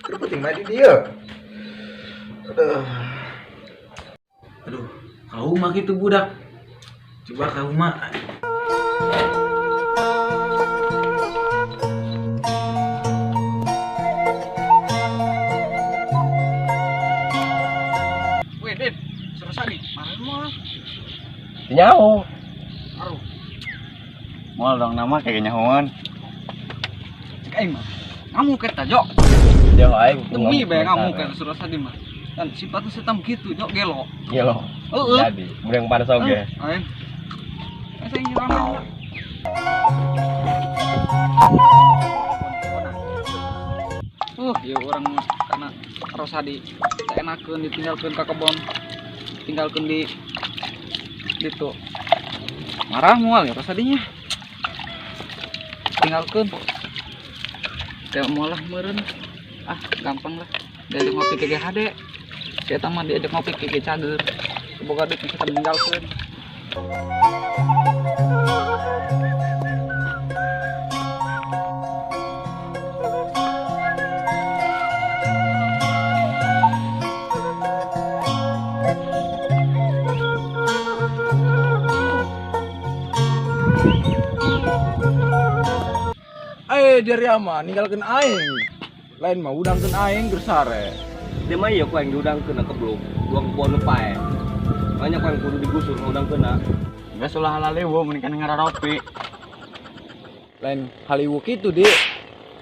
Terpenting mah di dia. Aduh, kau mah gitu budak. Coba kau mah. Weh, Dit, selesai nih. Mana mau? Nyaho. Aduh, Mau dong nama kayak nyahoan. cek aing mah. Ngamu kita, Jok. Jauh aing. Demi bae ngamu kita suruh sadi mah. Dan sifatnya setam gitu, Jok, gelo. Gelo. Heeh. Jadi, mending panas oge. Aing. Saya nyiram aja. Ya orang karena Rosadi tak enakeun ditinggalkeun ka kebon. Tinggalkeun di ditu. Marah moal ya Rosadinya. Tinggalkeun. Teu moal lah meureun. Ah, gampang lah. Diajak ngopi ke GHD. Saya mah diajak ngopi ke cager. Boga duit bisa meninggalkeun. Dari ama ninggalkeun aing. Lain mah udangkeun aing geus sare. Dia mah ieu ku aing diudangkeun ke blok. Duang kebon pae. Banyak ku kudu digusur udangkeun na. Geus ulah halalewo mending kana ngararopi. Lain haliwuk itu di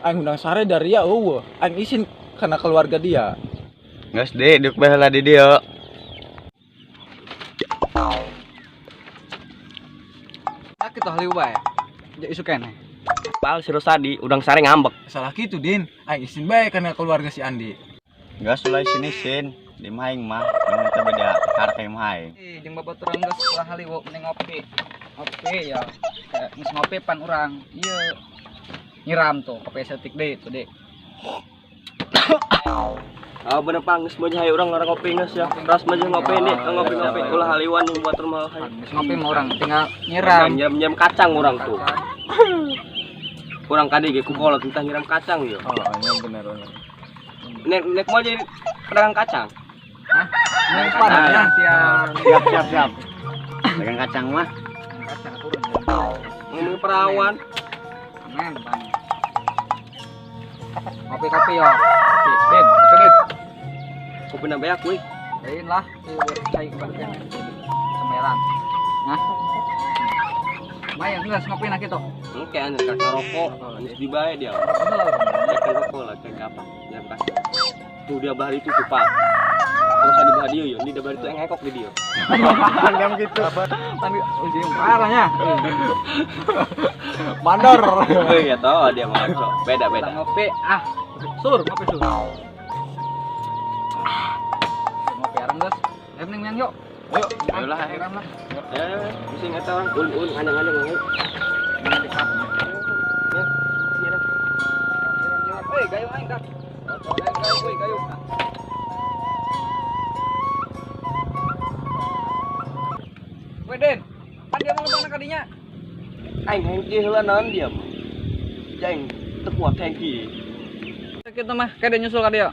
aing undang sare dari ya eueuh. Aing isin kana keluarga dia. Geus de, duk bae heula di dieu. Ah kitu haliu bae. Jadi isu keneh. Pal si Rosadi udang sare ngambek. Salah gitu din. Aing isin bae kana keluarga si Andi. Geus ulah sini sin. Di maing mah mun teu beda karek mah aing. Jeung babaturan geus setelah haliu mending ngopi. Ngopi ya. Kayak geus ngopi pan urang. Ieu nyiram tuh kopi setik deh itu deh. Ah bener pang geus mah hayu urang ngara ngopi geus ya. Ras mah ngopi nih, ngopi-ngopi ulah haliwan yang buat rumah hayu. Geus ngopi mah urang tinggal nyiram. Nyam kacang urang tuh. Kurang kade ge kukolot entah nyiram kacang yo. Oh, iya bener. Nek mau jadi pedagang kacang. Hah? Ning padanya Siap. Pedagang kacang mah. Kacang turun. Ngomong perawan. Amen, Bang. Kopi-kopi yo. Kopi, Dit. Kopi na beak kuy. Lain lah, cai kebagian semeran. Nah. Bayang geus ngopi na kitu. Engke anu ka ngerokok, geus dibae dia. Ya kan rokok lah kayak apa? Ya pas. Tuh dia bahari itu tuh, Pak. Terus ada bahari dia, ini dia bahari itu ngekok di dia. Diam gitu. Tapi ujung parahnya. Mandor. Oh iya toh dia mah beda. Ngopi, ngopi sur. Ngopi areng geus. Mending yang yuk. Ayo. Ayolah. Nyiram lah. Pusing eta orang ulun nganyang-nganyang ngeu. Ini dikap. Ya, nyiram. Gayu aing kap. Gayu. Weh Den, pan dia mau lembang kadinya. Aing hengki heula naon dia mah. Jeng teu kuat hengki. Kitu mah kade nyusul ka dia.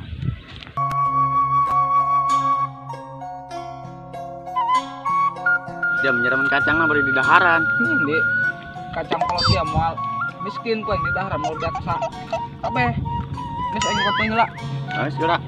Dia menyiraman kacang mah bari di daharan. Di kacang kalau dia moal miskin ku yang di daharan mau daksa. Kabeh. Geus aing kota heula. Geus geura.